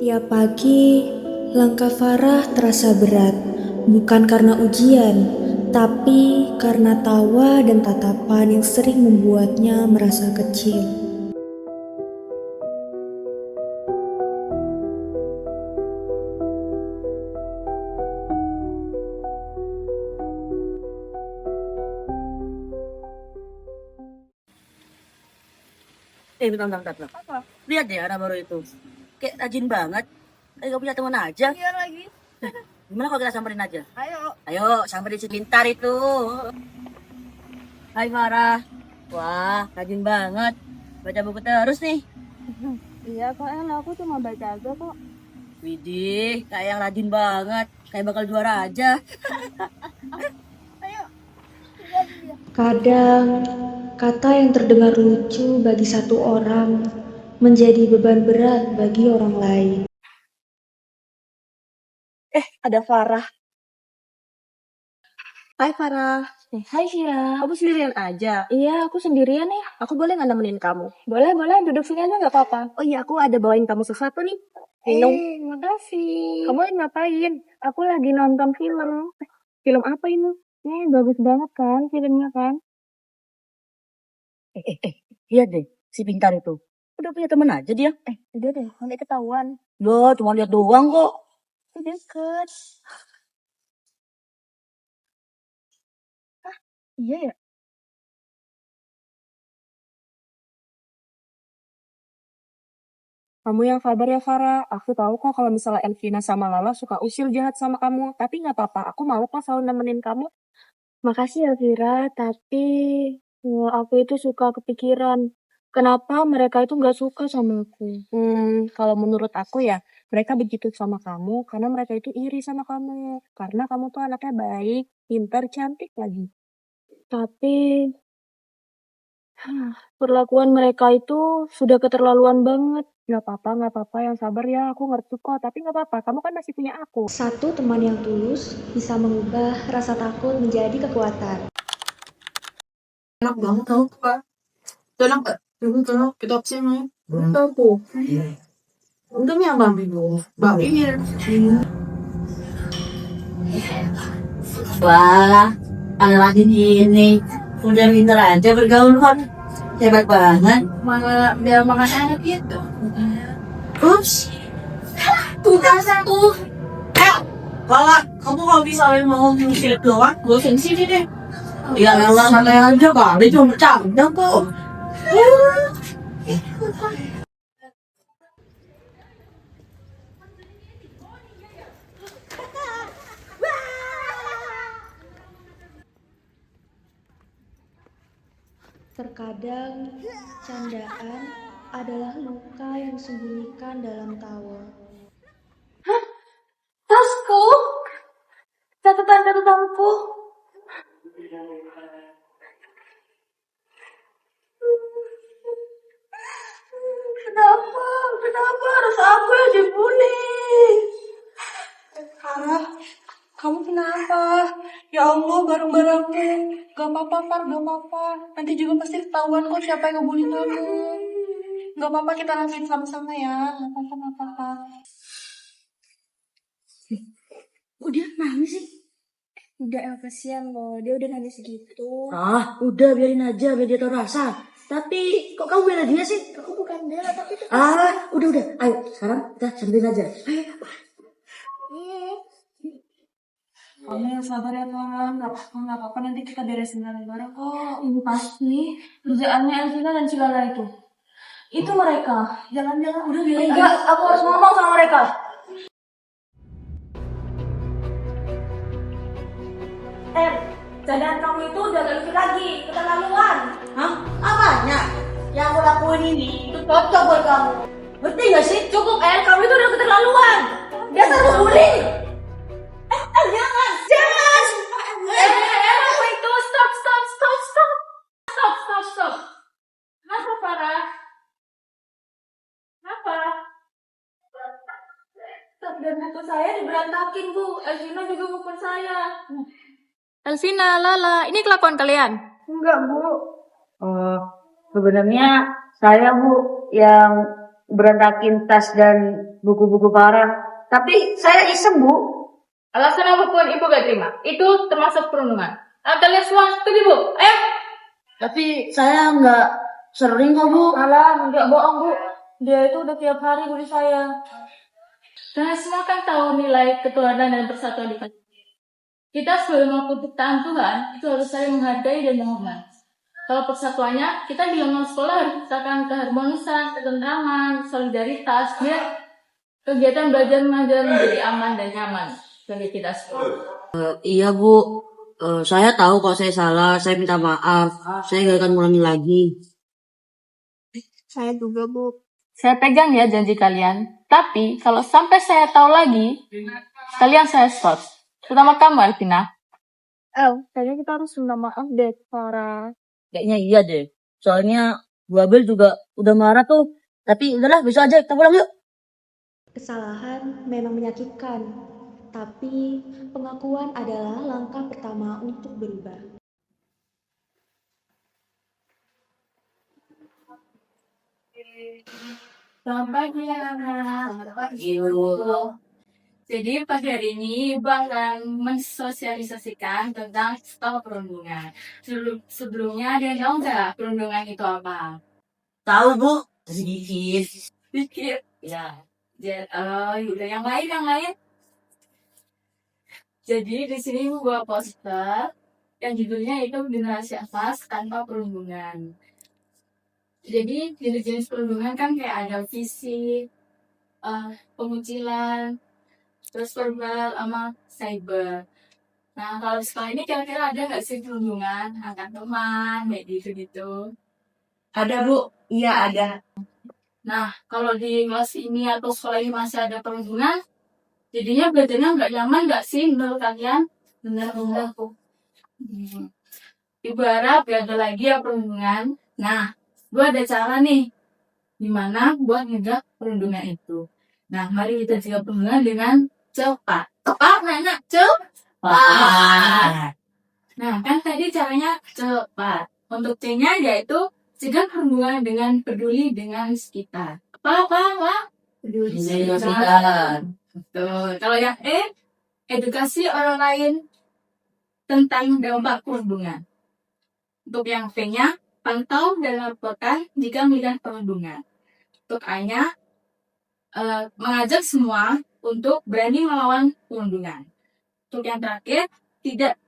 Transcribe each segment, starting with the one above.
Tiap pagi, langkah Farah terasa berat, bukan karena ujian, tapi karena tawa dan tatapan yang sering membuatnya merasa kecil. Bentar, bentar, bentar. Apa? Lihat deh anak baru itu. Kayak rajin banget. Kayak gak punya teman aja. Iya lagi. Gimana kalau kita samperin aja? Ayo. Ayo, samperin si pintar itu. Hai Farah. Wah, rajin banget. Baca buku terus nih. Iya kok, aku cuma baca aja kok. Widih, kayak yang rajin banget. Kayak bakal juara aja. Ayo. Kadang, kata yang terdengar lucu bagi satu orang menjadi beban berat bagi orang lain. Ada Farah. Hai Farah. Hai Syira. Kamu sendirian aja? Iya, aku sendirian nih. Aku boleh nggak nemenin kamu? Boleh, duduk sini aja nggak apa-apa. Oh iya, aku ada bawain kamu sesuatu nih. Minum. Makasih. Kamu lagi ngapain? Aku lagi nonton film. Film apa ini? Bagus banget kan filmnya kan? Lihat deh, si pintar itu. Udah punya teman aja dia. Udah deh, nanti ketahuan. Loh, cuma lihat doang kok. Deket. Iya ya? Kamu yang sabar ya Farah. Aku tahu kok kalau misalnya Elvina sama Lala suka usil jahat sama kamu. Tapi nggak apa-apa. Aku mau kok selalu nemenin kamu. Makasih Elvira. Tapi aku itu suka kepikiran. Kenapa mereka itu nggak suka sama aku? Kalau menurut aku ya, mereka begitu sama kamu karena mereka itu iri sama kamu. Karena kamu tuh anaknya baik, pintar, cantik lagi. Tapi perlakuan mereka itu sudah keterlaluan banget. Nggak apa-apa, yang sabar ya, aku ngerti kok. Tapi nggak apa-apa, kamu kan masih punya aku. Satu teman yang tulus bisa mengubah rasa takut menjadi kekuatan. Enak banget tau Kak. Itu enak gak? Enak. Kita opsi mau. Aku. Untungnya yang Bambi dulu. Bambi. Wah, anak lagi ini. Udah pintar aja bergaul kan. Hebat banget. Malah dia makan enak gitu. Ups. Tugas aku. Kalau kamu kalau misalnya mau ngisilit doang, gue sini deh. Ya Allah, Santai aja kali, cuma bercanda kok. Terkadang, candaan adalah luka yang disembunyikan dalam tawa. Tasku, catatan-catatanku. Kenapa harus aku yang dibully? Farah, kamu kenapa? Ya Allah, barang-barangmu. Gak apa-apa, Far, gak apa-apa. Nanti juga pasti ketahuan kok siapa yang ngebully kamu. Gak apa-apa, kita langsung sama-sama ya. Gak apa-apa, gak apa-apa. Kok dia nangis sih? Udah kasihan loh, dia udah nangis gitu. Udah biarin aja, biar dia tahu rasa. Tapi kok kamu bela dia sih? Aku bukan bela, tapi itu Udah. Ayo, sekarang kita samperin aja. Ayo. Kamu yang sabar ya, Farah. Gak apa-apa, nanti kita beresin bareng-bareng kok. Ini pasti kerjaannya Elvina dan Cilala itu. Itu mereka. Jangan-jangan udah biarin Enggak, aku harus ngomong sama mereka. Cadangan kamu itu udah gak lucu lagi, keterlaluan. Hah? Apanya? Yang aku lakuin ini itu cocok buat kamu. Ngerti gak sih? Cukup, kamu itu udah keterlaluan. Dasar bully. Jangan. Apa itu? Stop. Kenapa, Farah? Kenapa? Dan buku saya diberantakin, Bu. Elvina juga buku saya. Elvina, Lala, ini kelakuan kalian? Enggak, Bu. Sebenarnya saya Bu yang berantakin tas dan buku-buku Farah. Tapi saya iseng, Bu. Alasan apapun ibu gak terima. Itu termasuk perundungan. Kalian semua setuju, Bu? Ayo. Tapi saya nggak sering kok, Bu. Alah, enggak bohong, Bu. Dia itu udah tiap hari bully saya. Kalian semua kan tahu nilai ketuhanan dan persatuan di Pancasila. Kita sebagai makhluk ciptaan Tuhan itu harus saling menghargai dan menghormati. Kalau persatuannya, kita di lingkungan sekolah harus menciptakan keharmonisan, ketentraman, solidaritas, biar kegiatan belajar mengajar menjadi aman dan nyaman bagi kita semua. Iya, Bu. Saya tahu kalau saya salah, saya minta maaf. Saya nggak akan ngulangi lagi. Saya juga, Bu. Saya pegang ya janji kalian. Tapi kalau sampai saya tahu lagi, kalian saya stop. Terutama kamu, Alvina. Kayaknya kita harus minta maaf deh, Farah. Kayaknya iya deh. Soalnya Bu Abel juga udah marah tuh. Tapi udahlah, besok aja kita pulang yuk. Kesalahan memang menyakitkan, tapi pengakuan adalah langkah pertama untuk berubah. Selamat pagi anak-anak. Jadi pagi hari ini Ibu akan mensosialisasikan tentang stop perundungan. Sebelumnya ada yang tahu nggak perundungan itu apa? Tahu, Bu? Sedikit. Sedikit. Ya. Udah yang lain. Jadi di sini Ibu bawa poster yang judulnya itu generasi emas tanpa perundungan. Jadi jenis-jenis perundungan kan kayak ada fisik, pengucilan, terus verbal sama cyber. Nah kalau di sekolah ini kira-kira ada nggak sih perundungan antar teman kayak gitu? Ada, Bu? Iya, ada. Nah kalau di kelas ini atau sekolah ini masih ada perundungan, jadinya belajarnya nggak nyaman nggak sih menurut kalian? Benar Bu. Ibu harap gak ada lagi ya perundungan. Nah, gue ada cara nih gimana buat nyegah perundungan itu. Nah, mari kita cegah perundungan dengan cepat. Cepat, Nana, cepat. Nah, kan tadi caranya cepat. Untuk C-nya yaitu cegah perundungan dengan peduli dengan sekitar. Apa? Peduli dengan sekitar. Betul. Kalau yang E, edukasi orang lain tentang dampak perundungan. Untuk yang P-nya, pantau dan laporkan jika melihat perundungan. Untuk A-nya, mengajak semua untuk berani melawan perundungan. Untuk yang terakhir, tidak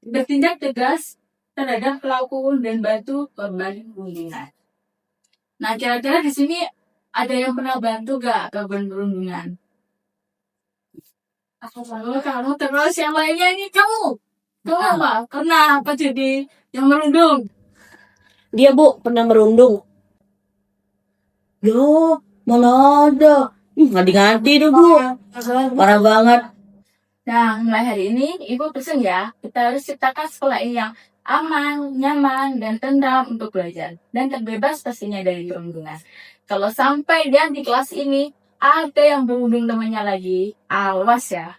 bertindak tegas terhadap pelaku dan bantu korban perundungan. Nah, kira-kira di sini ada yang pernah bantu gak korban perundungan? Kamu terus yang lainnya ini kamu apa? Pernah apa jadi yang merundung? Dia, Bu, pernah merundung. Yo, mana ada. Nggak diganti tuh, Bu. Parah banget. Nah, mulai hari ini Ibu pesen ya, kita harus ciptakan sekolah ini yang aman, nyaman, dan tentram untuk belajar. Dan terbebas pastinya dari perundungan. Kalau sampai dia di kelas ini ada yang berundung temannya lagi, awas ya.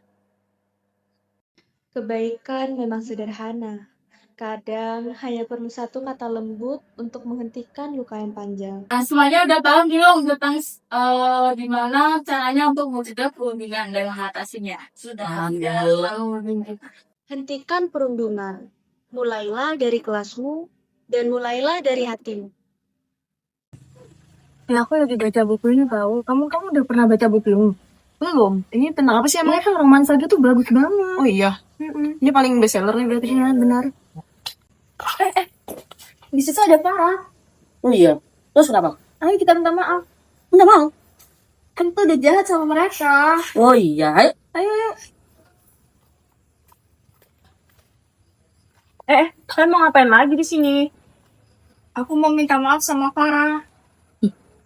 Kebaikan memang sederhana. Kadang hanya perlu satu kata lembut untuk menghentikan luka yang panjang. Nah, semuanya udah paham belum tentang gimana caranya untuk mencegah perundungan dan mengatasinya? Sudah. Hentikan perundungan. Mulailah dari kelasmu dan mulailah dari hatimu. Ya, aku lagi baca buku ini tahu. Kamu udah pernah baca buku ini? Belum. Ini tentang apa sih emangnya? Kan romansa gitu bagus banget. Oh iya. Ini paling bestseller nih berarti. Ya, benar. Di situ ada Farah. Oh iya. Terus kenapa? Ayo kita minta maaf. Nggak mau. Kan kita udah jahat sama mereka. Oh iya. Ayo. Kalian mau ngapain lagi di sini? Aku mau minta maaf sama Farah.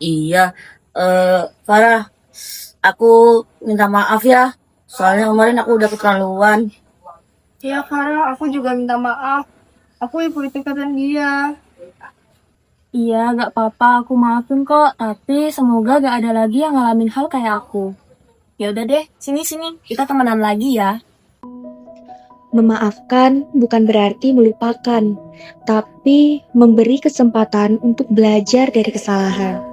Iya. Farah, aku minta maaf ya. Soalnya kemarin aku udah keterlaluan. Iya Farah, aku juga minta maaf. Aku ibu ikatan dia. Iya, gak apa-apa, aku maafin kok. Tapi semoga gak ada lagi yang ngalamin hal kayak aku. Ya udah deh, sini kita temenan lagi ya. Memaafkan bukan berarti melupakan, tapi memberi kesempatan untuk belajar dari kesalahan.